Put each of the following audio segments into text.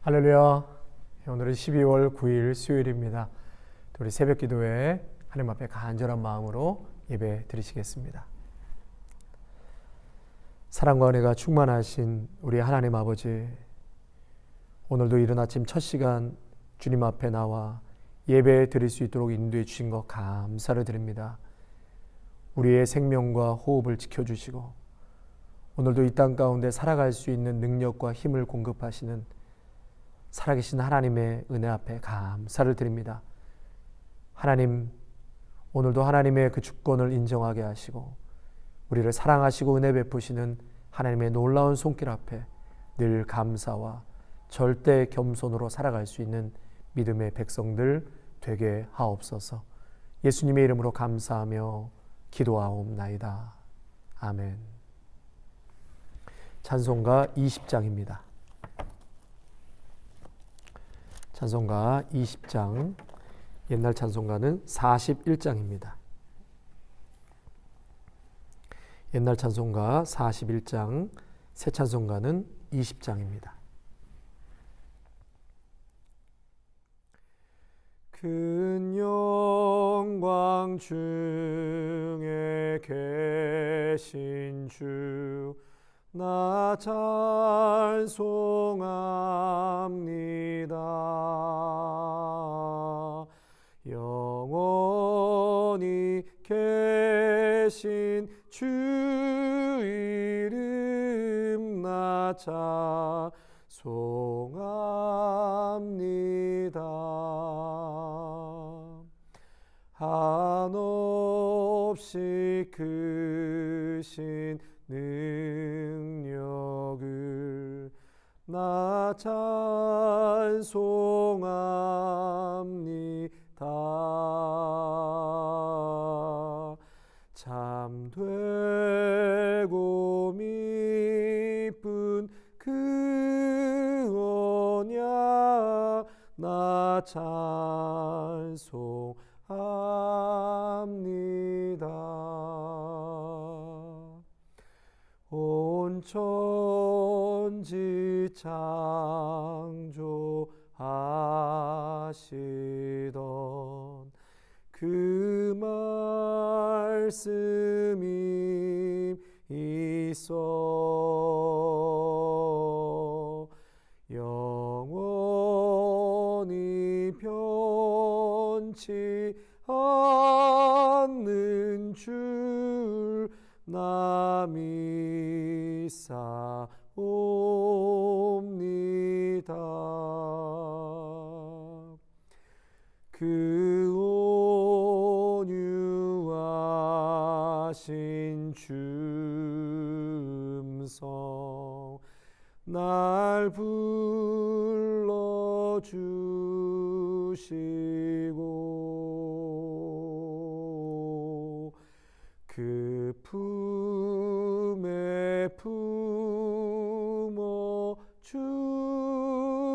할렐루야. 오늘은 12월 9일 수요일입니다. 우리 새벽 기도에 하나님 앞에 간절한 마음으로 예배 드리시겠습니다. 사랑과 은혜가 충만하신 우리 하나님 아버지, 오늘도 이른 아침 첫 시간 주님 앞에 나와 예배 드릴 수 있도록 인도해 주신 것 감사를 드립니다. 우리의 생명과 호흡을 지켜주시고 오늘도 이 땅 가운데 살아갈 수 있는 능력과 힘을 공급하시는 살아계신 하나님의 은혜 앞에 감사를 드립니다. 하나님, 오늘도 하나님의 그 주권을 인정하게 하시고 우리를 사랑하시고 은혜 베푸시는 하나님의 놀라운 손길 앞에 늘 감사와 절대 겸손으로 살아갈 수 있는 믿음의 백성들 되게 하옵소서. 예수님의 이름으로 감사하며 기도하옵나이다. 아멘. 찬송가 20장입니다. 찬송가 20장, 옛날 찬송가는 41장입니다. 옛날 찬송가 41장, 새 찬송가는 20장입니다. 큰 영광 중에 계신 주 나 찬송합니다. 영원히 계신 주 이름 나 찬송합니다. 한없이 크신 능력을 나 찬송합니다. 참되고 미쁜 그 언약 나 찬송합니다. 온 천지 창조하시던 그 말씀이 있어 영원히 변치 않는 줄 나 믿사옵니다. 그 온유하신 주음성 날 불러주시고 그 품에 품어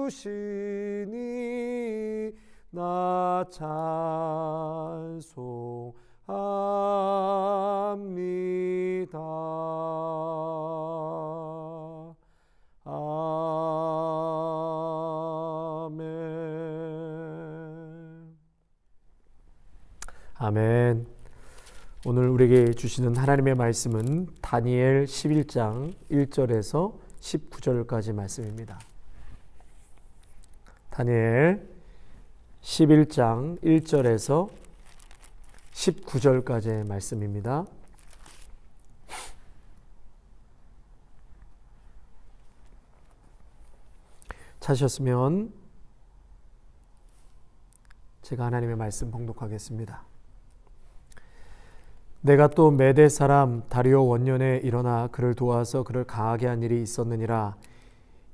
주시니 나 찬송합니다. 아멘. 아멘. 오늘 우리에게 주시는 하나님의 말씀은 다니엘 11장 1절에서 19절까지 말씀입니다. 다니엘 11장 1절에서 19절까지의 말씀입니다. 찾으셨으면 제가 하나님의 말씀 봉독하겠습니다. 내가 또 메대 사람 다리오 원년에 일어나 그를 도와서 그를 강하게 한 일이 있었느니라.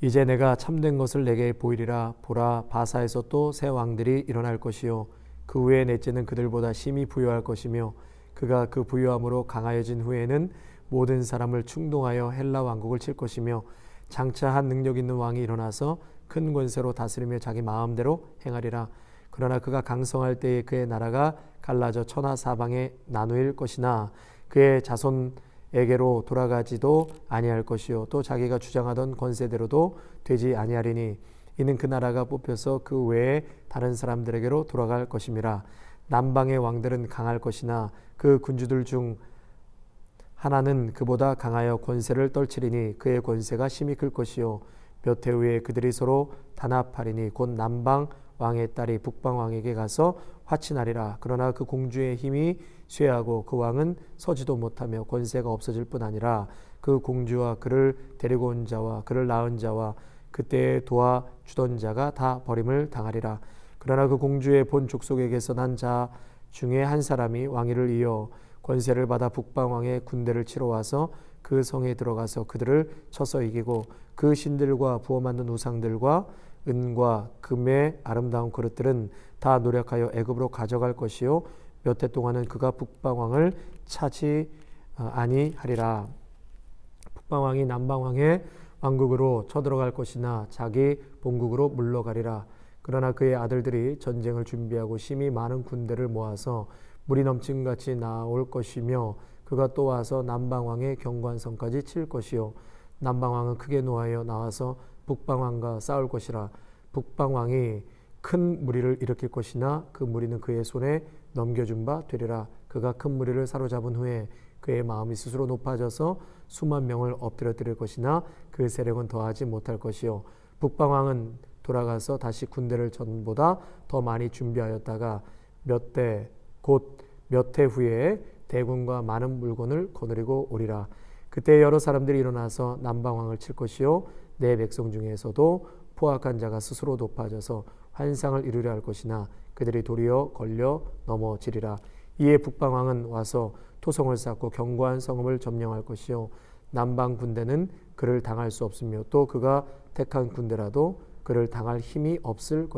이제 내가 참된 것을 내게 보이리라. 보라, 바사에서 또 새 왕들이 일어날 것이요 그 후에 넷째는 그들보다 심히 부요할 것이며 그가 그 부요함으로 강하여진 후에는 모든 사람을 충동하여 헬라 왕국을 칠 것이며 장차 한 능력 있는 왕이 일어나서 큰 권세로 다스리며 자기 마음대로 행하리라. 그러나 그가 강성할 때에 그의 나라가 갈라져 천하 사방에 나누일 것이나 그의 자손에게로 돌아가지도 아니할 것이요 또 자기가 주장하던 권세대로도 되지 아니하리니 이는 그 나라가 뽑혀서 그 외에 다른 사람들에게로 돌아갈 것임이라. 남방의 왕들은 강할 것이나 그 군주들 중 하나는 그보다 강하여 권세를 떨치리니 그의 권세가 심히 클 것이요 몇 해 후에 그들이 서로 단합하리니 곧 남방 왕의 딸이 북방 왕에게 가서 화친하리라. 그러나 그 공주의 힘이 쇠하고 그 왕은 서지도 못하며 권세가 없어질 뿐 아니라 그 공주와 그를 데리고 온 자와 그를 낳은 자와 그때에 도와주던 자가 다 버림을 당하리라. 그러나 그 공주의 본 족속에게서 난 자 중에 한 사람이 왕위를 이어 권세를 받아 북방 왕의 군대를 치러 와서 그 성에 들어가서 그들을 쳐서 이기고 그 신들과 부어 만든 우상들과 은과 금의 아름다운 그릇들은 다 노력하여 애굽으로 가져갈 것이요 몇 해 동안은 그가 북방 왕을 차지 아니하리라. 북방 왕이 남방 왕의 왕국으로 쳐들어갈 것이나 자기 본국으로 물러가리라. 그러나 그의 아들들이 전쟁을 준비하고 심히 많은 군대를 모아서 물이 넘침같이 나올 것이며 그가 또 와서 남방왕의 경관성까지 칠 것이요 남방왕은 크게 노하여 나와서 북방왕과 싸울 것이라. 북방왕이 큰 무리를 일으킬 것이나 그 무리는 그의 손에 넘겨준 바 되리라. 그가 큰 무리를 사로잡은 후에 그의 마음이 스스로 높아져서 수만 명을 엎드려뜨릴 것이나 그 세력은 더하지 못할 것이요 북방왕은 돌아가서 다시 군대를 전보다 더 많이 준비하였다가 곧 몇 해 후에 대군과 많은 물건을 거느리고 오리라. 그때 여러 사람들이 일어나서 남방왕을 칠 것이요 내 백성 중에서도 포악한 자가 스스로 높아져서 환상을 이루려 할 것이나 그들이 도리어 걸려 넘어지리라. 이에 북방왕은 와서 토성을 쌓고 견고한 성읍을 점령할 것이요 남방 군대는 그를 당할 수 없으며 또 그가 택한 군대라도 그를 당할 힘이 없을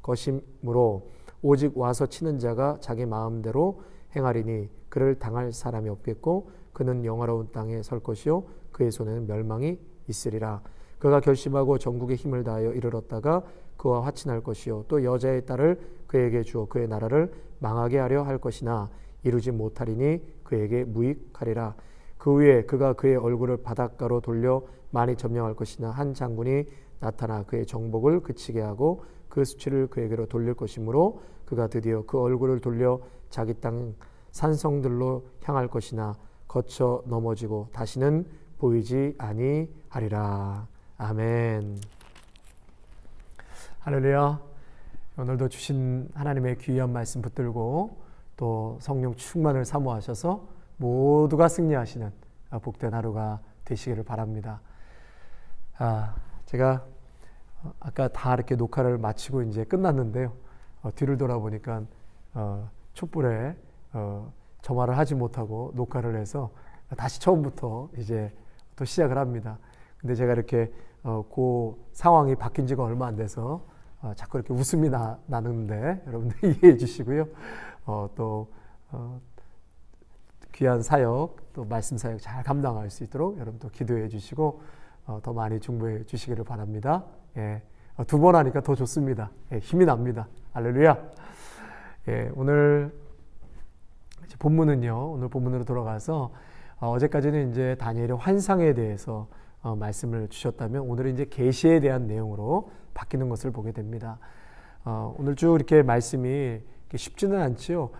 것이므로 오직 와서 치는 자가 자기 마음대로 행하리니 그를 당할 사람이 없겠고 그는 영화로운 땅에 설 것이요 그의 손에는 멸망이 있으리라. 그가 결심하고 전국에 힘을 다하여 이르렀다가 그와 화친할 것이요 또 여자의 딸을 그에게 주어 그의 나라를 망하게 하려 할 것이나 이루지 못하리니 그에게 무익하리라. 그 후에 그가 그의 얼굴을 바닷가로 돌려 많이 점령할 것이나 한 장군이 나타나 그의 정복을 그치게 하고 그 수치를 그에게로 돌릴 것이므로 그가 드디어 그 얼굴을 돌려 자기 땅 산성들로 향할 것이나 거쳐 넘어지고 다시는 보이지 아니하리라. 아멘. 할렐루야. 오늘도 주신 하나님의 귀한 말씀 붙들고 또 성령 충만을 사모하셔서 모두가 승리하시는 복된 하루가 되시기를 바랍니다. 제가 아까 다 이렇게 녹화를 마치고 이제 끝났는데요. 뒤를 돌아보니까 촛불에 점화를 하지 못하고 녹화를 해서 다시 처음부터 이제 또 시작을 합니다. 근데 제가 이렇게 그 상황이 바뀐 지가 얼마 안 돼서 자꾸 이렇게 웃음이 나는데 여러분들 이해해 주시고요. 또 귀한 사역 또 말씀 사역 잘 감당할 수 있도록 여러분도 기도해 주시고 더 많이 중보해 주시기를 바랍니다. 예, 두 번 하니까 더 좋습니다. 예, 힘이 납니다. 할렐루야. 예, 오늘 본문은요. 오늘 본문으로 돌아가서 어제까지는 이제 다니엘의 환상에 대해서 말씀을 주셨다면 오늘은 이제 계시에 대한 내용으로 바뀌는 것을 보게 됩니다. 오늘 쭉 이렇게 말씀이 이렇게 쉽지는 않지요.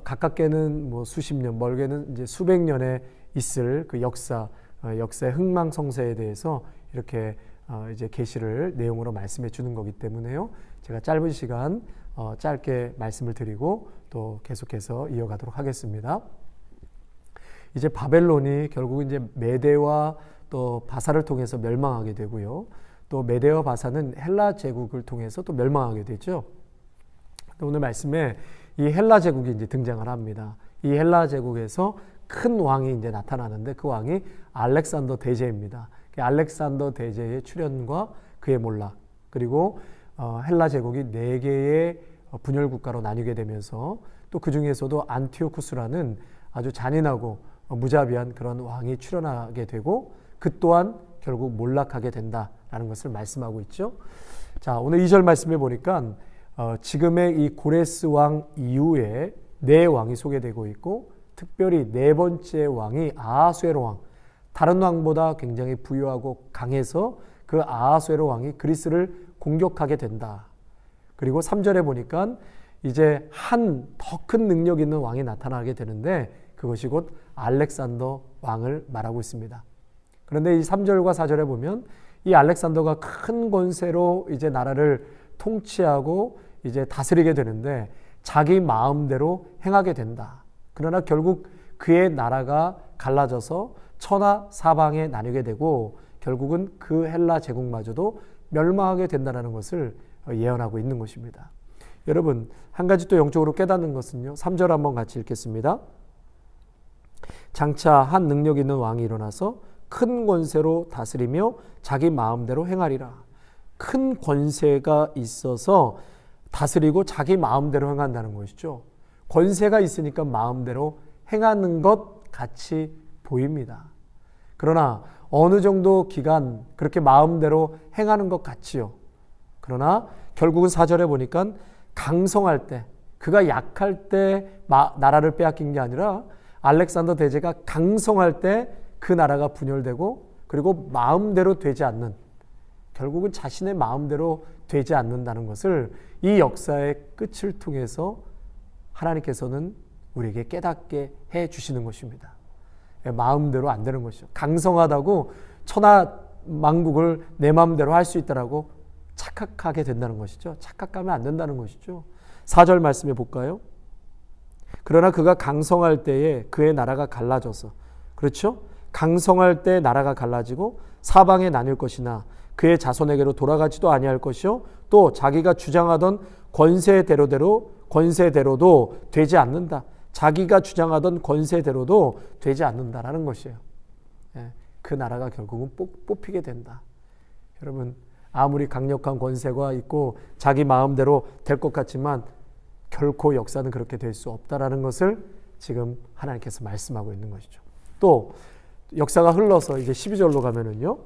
가깝게는 뭐 수십 년, 멀게는 이제 수백 년에 있을 그 역사의 흥망성쇠에 대해서 이렇게 이제 계시를 내용으로 말씀해 주는 거기 때문에요. 제가 짧은 시간 짧게 말씀을 드리고 또 계속해서 이어가도록 하겠습니다. 이제 바벨론이 결국 이제 메대와 또 바사를 통해서 멸망하게 되고요. 또 메대와 바사는 헬라 제국을 통해서 또 멸망하게 되죠. 오늘 말씀에 이 헬라 제국이 이제 등장을 합니다. 이 헬라 제국에서 큰 왕이 이제 나타나는데 그 왕이 알렉산더 대제입니다. 알렉산더 대제의 출현과 그의 몰락 그리고 헬라 제국이 4개의 분열 국가로 나뉘게 되면서 또 그 중에서도 안티오쿠스라는 아주 잔인하고 무자비한 그런 왕이 출현하게 되고 그 또한 결국 몰락하게 된다라는 것을 말씀하고 있죠. 자, 오늘 2절 말씀에 보니까 지금의 이 고레스 왕 이후에 4왕이 소개되고 있고 특별히 4번째 왕이 아하수에로 왕, 다른 왕보다 굉장히 부유하고 강해서 그 아하수에로 왕이 그리스를 공격하게 된다. 그리고 3절에 보니까 이제 한 더 큰 능력 있는 왕이 나타나게 되는데 그것이 곧 알렉산더 왕을 말하고 있습니다. 그런데 이 3절과 4절에 보면 이 알렉산더가 큰 권세로 이제 나라를 통치하고 이제 다스리게 되는데 자기 마음대로 행하게 된다. 그러나 결국 그의 나라가 갈라져서 천하 사방에 나뉘게 되고 결국은 그 헬라 제국마저도 멸망하게 된다는 것을 예언하고 있는 것입니다. 여러분, 한 가지 또 영적으로 깨닫는 것은요. 3절 한번 같이 읽겠습니다. 장차 한 능력 있는 왕이 일어나서 큰 권세로 다스리며 자기 마음대로 행하리라. 큰 권세가 있어서 다스리고 자기 마음대로 행한다는 것이죠. 권세가 있으니까 마음대로 행하는 것 같이 보입니다. 그러나 어느 정도 기간 그렇게 마음대로 행하는 것 같지요. 그러나 결국은 4절에 보니까 강성할 때, 그가 약할 때 나라를 빼앗긴 게 아니라 알렉산더 대제가 강성할 때 그 나라가 분열되고 그리고 마음대로 되지 않는, 결국은 자신의 마음대로 되지 않는다는 것을 이 역사의 끝을 통해서 하나님께서는 우리에게 깨닫게 해 주시는 것입니다. 마음대로 안 되는 것이죠. 강성하다고 천하 만국을 내 마음대로 할 수 있다라고 착각하게 된다는 것이죠. 착각하면 안 된다는 것이죠. 4절 말씀해 볼까요? 그러나 그가 강성할 때에 그의 나라가 갈라져서, 그렇죠? 강성할 때 나라가 갈라지고 사방에 나뉠 것이나 그의 자손에게로 돌아가지도 아니할 것이요 또 자기가 주장하던 권세대로도 되지 않는다. 자기가 주장하던 권세대로도 되지 않는다라는 것이에요. 그 나라가 결국은 뽑히게 된다. 여러분, 아무리 강력한 권세가 있고 자기 마음대로 될 것 같지만 결코 역사는 그렇게 될 수 없다라는 것을 지금 하나님께서 말씀하고 있는 것이죠. 또 역사가 흘러서 이제 12절로 가면은요.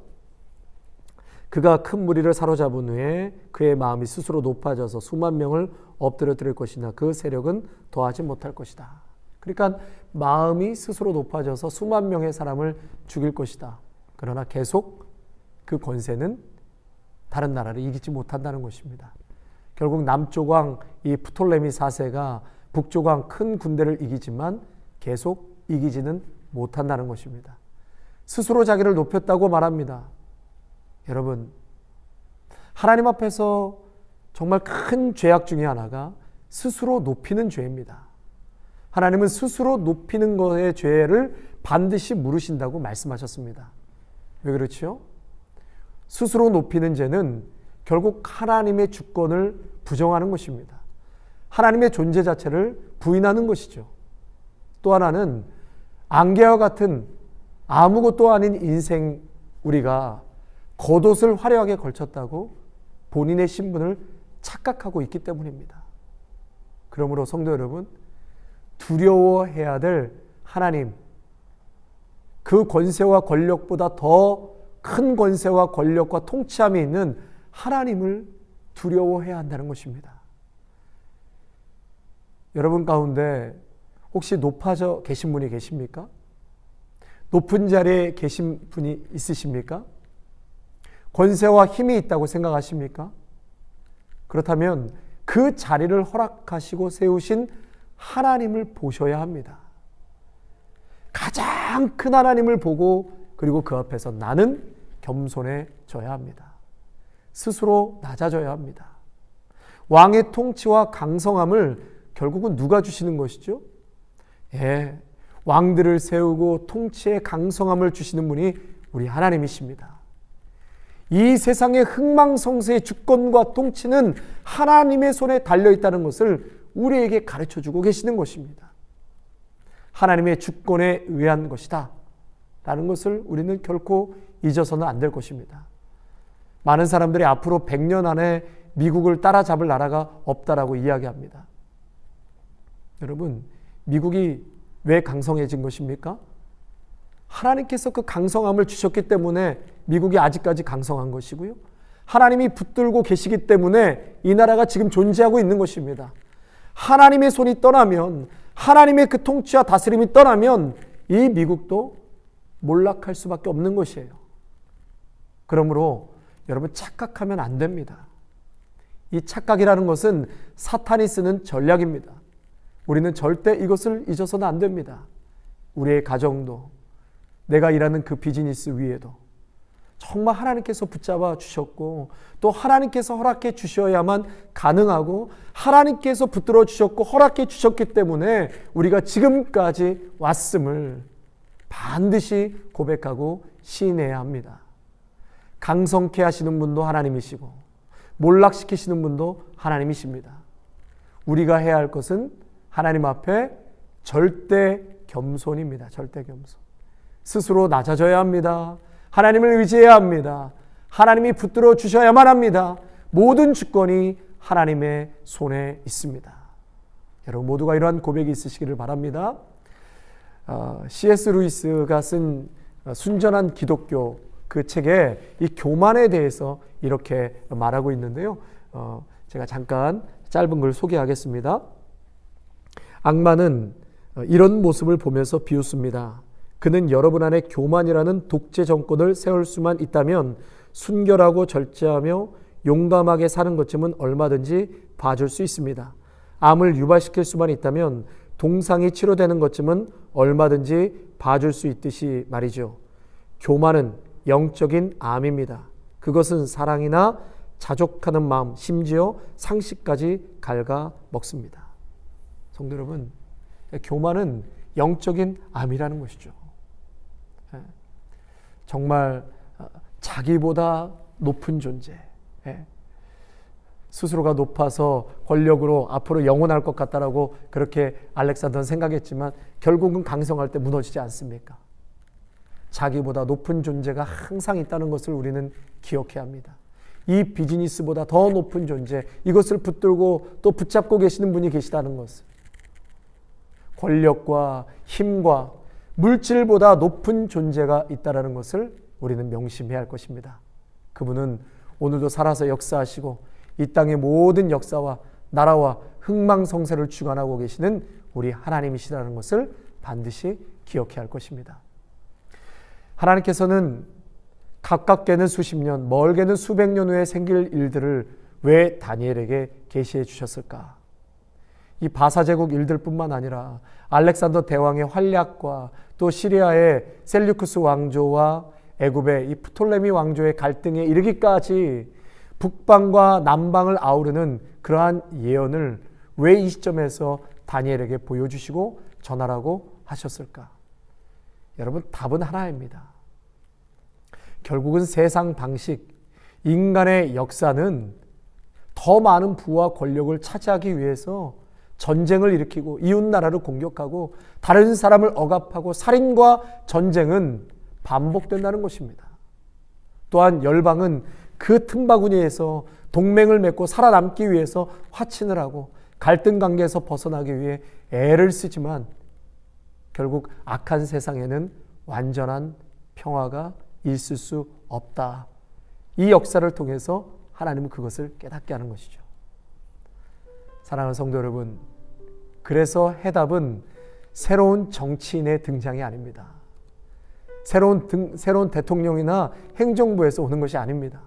그가 큰 무리를 사로잡은 후에 그의 마음이 스스로 높아져서 수만 명을 엎드려뜨릴 것이나 그 세력은 더하지 못할 것이다. 그러니까 마음이 스스로 높아져서 수만 명의 사람을 죽일 것이다. 그러나 계속 그 권세는 다른 나라를 이기지 못한다는 것입니다. 결국 남쪽 왕 이 프톨레미 4세가 북쪽 왕 큰 군대를 이기지만 계속 이기지는 못한다는 것입니다. 스스로 자기를 높였다고 말합니다. 여러분, 하나님 앞에서 정말 큰 죄악 중에 하나가 스스로 높이는 죄입니다. 하나님은 스스로 높이는 것의 죄를 반드시 물으신다고 말씀하셨습니다. 왜 그렇죠? 스스로 높이는 죄는 결국 하나님의 주권을 부정하는 것입니다. 하나님의 존재 자체를 부인하는 것이죠. 또 하나는 안개와 같은 아무것도 아닌 인생, 우리가 겉옷을 화려하게 걸쳤다고 본인의 신분을 착각하고 있기 때문입니다. 그러므로 성도 여러분, 두려워해야 될 하나님, 그 권세와 권력보다 더 큰 권세와 권력과 통치함이 있는 하나님을 두려워해야 한다는 것입니다. 여러분 가운데 혹시 높아져 계신 분이 계십니까? 높은 자리에 계신 분이 있으십니까? 권세와 힘이 있다고 생각하십니까? 그렇다면 그 자리를 허락하시고 세우신 하나님을 보셔야 합니다. 가장 큰 하나님을 보고 그리고 그 앞에서 나는 겸손해져야 합니다. 스스로 낮아져야 합니다. 왕의 통치와 강성함을 결국은 누가 주시는 것이죠? 왕들을 세우고 통치의 강성함을 주시는 분이 우리 하나님이십니다. 이 세상의 흥망성쇠의 주권과 통치는 하나님의 손에 달려있다는 것을 우리에게 가르쳐주고 계시는 것입니다. 하나님의 주권에 의한 것이다 라는 것을 우리는 결코 잊어서는 안 될 것입니다. 많은 사람들이 앞으로 100년 안에 미국을 따라잡을 나라가 없다라고 이야기합니다. 여러분, 미국이 왜 강성해진 것입니까? 하나님께서 그 강성함을 주셨기 때문에 미국이 아직까지 강성한 것이고요. 하나님이 붙들고 계시기 때문에 이 나라가 지금 존재하고 있는 것입니다. 하나님의 손이 떠나면, 하나님의 그 통치와 다스림이 떠나면 이 미국도 몰락할 수밖에 없는 것이에요. 그러므로 여러분 착각하면 안 됩니다. 이 착각이라는 것은 사탄이 쓰는 전략입니다. 우리는 절대 이것을 잊어서는 안 됩니다. 우리의 가정도, 내가 일하는 그 비즈니스 위에도 정말 하나님께서 붙잡아 주셨고, 또 하나님께서 허락해 주셔야만 가능하고, 하나님께서 붙들어 주셨고 허락해 주셨기 때문에 우리가 지금까지 왔음을 반드시 고백하고 시인해야 합니다. 강성케 하시는 분도 하나님이시고 몰락시키시는 분도 하나님이십니다. 우리가 해야 할 것은 하나님 앞에 절대 겸손입니다. 절대 겸손. 스스로 낮아져야 합니다. 하나님을 의지해야 합니다. 하나님이 붙들어 주셔야만 합니다. 모든 주권이 하나님의 손에 있습니다. 여러분 모두가 이러한 고백이 있으시기를 바랍니다. C.S. 루이스가 쓴 순전한 기독교, 그 책에 이 교만에 대해서 이렇게 말하고 있는데요. 제가 잠깐 짧은 걸 소개하겠습니다. 악마는 이런 모습을 보면서 비웃습니다. 그는 여러분 안에 교만이라는 독재 정권을 세울 수만 있다면 순결하고 절제하며 용감하게 사는 것쯤은 얼마든지 봐줄 수 있습니다. 암을 유발시킬 수만 있다면 동상이 치료되는 것쯤은 얼마든지 봐줄 수 있듯이 말이죠. 교만은 영적인 암입니다. 그것은 사랑이나 자족하는 마음, 심지어 상식까지 갉아먹습니다. 성도 여러분, 교만은 영적인 암이라는 것이죠. 정말 자기보다 높은 존재, 스스로가 높아서 권력으로 앞으로 영원할 것 같다라고 그렇게 알렉산더는 생각했지만 결국은 강성할 때 무너지지 않습니까? 자기보다 높은 존재가 항상 있다는 것을 우리는 기억해야 합니다. 이 비즈니스보다 더 높은 존재, 이것을 붙들고 또 붙잡고 계시는 분이 계시다는 것을, 권력과 힘과 물질보다 높은 존재가 있다는 것을 우리는 명심해야 할 것입니다. 그분은 오늘도 살아서 역사하시고 이 땅의 모든 역사와 나라와 흥망성쇠를 주관하고 계시는 우리 하나님이시라는 것을 반드시 기억해야 할 것입니다. 하나님께서는 가깝게는 수십 년, 멀게는 수백 년 후에 생길 일들을 왜 다니엘에게 계시해 주셨을까? 이 바사제국 일들뿐만 아니라 알렉산더 대왕의 활약과 또 시리아의 셀류쿠스 왕조와 애굽의 이 프톨레미 왕조의 갈등에 이르기까지 북방과 남방을 아우르는 그러한 예언을 왜 이 시점에서 다니엘에게 보여주시고 전하라고 하셨을까? 여러분, 답은 하나입니다. 결국은 세상 방식, 인간의 역사는 더 많은 부와 권력을 차지하기 위해서 전쟁을 일으키고 이웃나라를 공격하고 다른 사람을 억압하고 살인과 전쟁은 반복된다는 것입니다. 또한 열방은 그 틈바구니에서 동맹을 맺고 살아남기 위해서 화친을 하고 갈등 관계에서 벗어나기 위해 애를 쓰지만 결국 악한 세상에는 완전한 평화가 있을 수 없다. 이 역사를 통해서 하나님은 그것을 깨닫게 하는 것이죠. 사랑하는 성도 여러분, 그래서 해답은 새로운 정치인의 등장이 아닙니다. 새로운 대통령이나 행정부에서 오는 것이 아닙니다.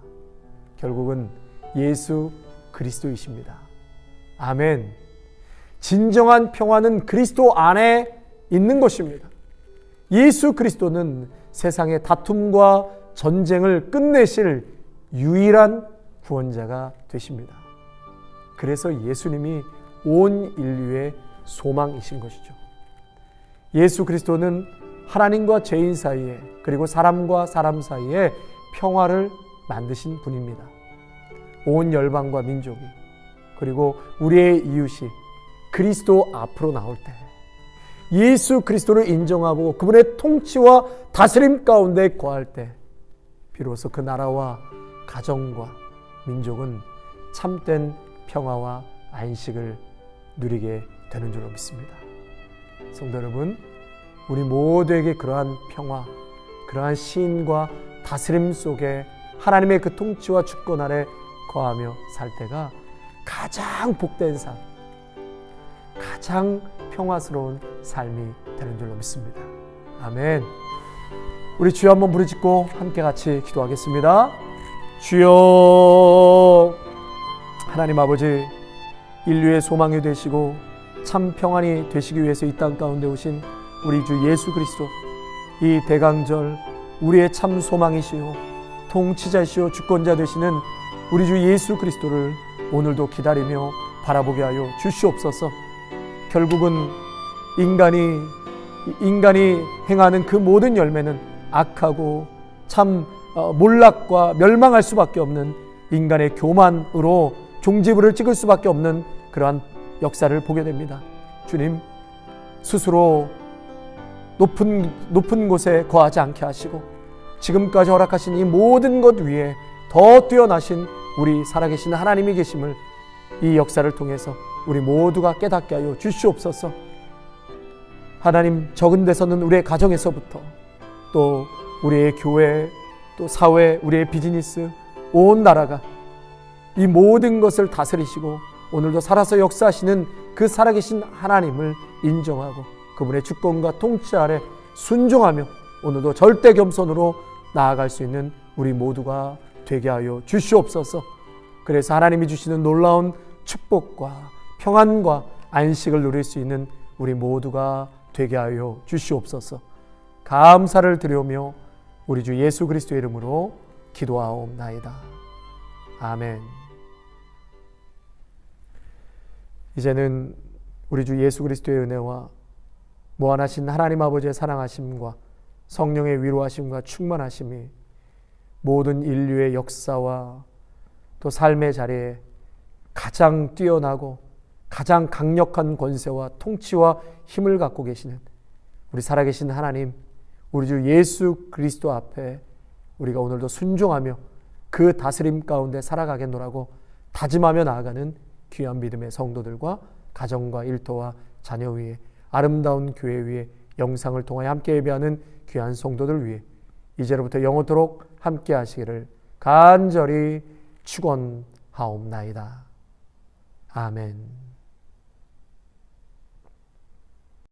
결국은 예수 그리스도이십니다. 아멘. 진정한 평화는 그리스도 안에 있는 것입니다. 예수 그리스도는 세상의 다툼과 전쟁을 끝내실 유일한 구원자가 되십니다. 그래서 예수님이 온 인류의 소망이신 것이죠. 예수 그리스도는 하나님과 죄인 사이에, 그리고 사람과 사람 사이에 평화를 만드신 분입니다. 온 열방과 민족이, 그리고 우리의 이웃이 그리스도 앞으로 나올 때 예수 그리스도를 인정하고 그분의 통치와 다스림 가운데 거할 때 비로소 그 나라와 가정과 민족은 참된 평화와 안식을 누리게 되는 줄로 믿습니다. 성도 여러분, 우리 모두에게 그러한 평화, 그러한 시인과 다스림 속에 하나님의 그 통치와 주권 아래 거하며 살 때가 가장 복된 삶, 가장 평화스러운 삶이 되는 줄로 믿습니다. 아멘. 우리 주여 한번 부르짖고 함께 같이 기도하겠습니다. 주여, 하나님 아버지, 인류의 소망이 되시고 참 평안이 되시기 위해서 이 땅 가운데 오신 우리 주 예수 그리스도, 이 대강절 우리의 참 소망이시요 통치자시요 주권자 되시는 우리 주 예수 그리스도를 오늘도 기다리며 바라보게 하여 주시옵소서. 결국은 인간이 행하는 그 모든 열매는 악하고 참 몰락과 멸망할 수밖에 없는 인간의 교만으로 종지부를 찍을 수밖에 없는 그러한 역사를 보게 됩니다. 주님, 스스로 높은 곳에 거하지 않게 하시고 지금까지 허락하신 이 모든 것 위에 더 뛰어나신 우리 살아계신 하나님이 계심을 이 역사를 통해서 우리 모두가 깨닫게 하여 주시옵소서. 하나님, 적은 데서는 우리의 가정에서부터, 또 우리의 교회, 또 사회, 우리의 비즈니스, 온 나라가 이 모든 것을 다스리시고 오늘도 살아서 역사하시는 그 살아계신 하나님을 인정하고 그분의 주권과 통치 아래 순종하며 오늘도 절대 겸손으로 나아갈 수 있는 우리 모두가 되게 하여 주시옵소서. 그래서 하나님이 주시는 놀라운 축복과 평안과 안식을 누릴 수 있는 우리 모두가 되게 하여 주시옵소서. 감사를 드리며 우리 주 예수 그리스도의 이름으로 기도하옵나이다. 아멘. 이제는 우리 주 예수 그리스도의 은혜와 무한하신 하나님 아버지의 사랑하심과 성령의 위로하심과 충만하심이 모든 인류의 역사와 또 삶의 자리에 가장 뛰어나고 가장 강력한 권세와 통치와 힘을 갖고 계시는 우리 살아계신 하나님, 우리 주 예수 그리스도 앞에 우리가 오늘도 순종하며 그 다스림 가운데 살아가겠노라고 다짐하며 나아가는 귀한 믿음의 성도들과 가정과 일터와 자녀 위에, 아름다운 교회 위에, 영상을 통하여 함께 예배하는 귀한 성도들 위해 이제로부터 영원토록 함께 하시기를 간절히 축원하옵나이다. 아멘.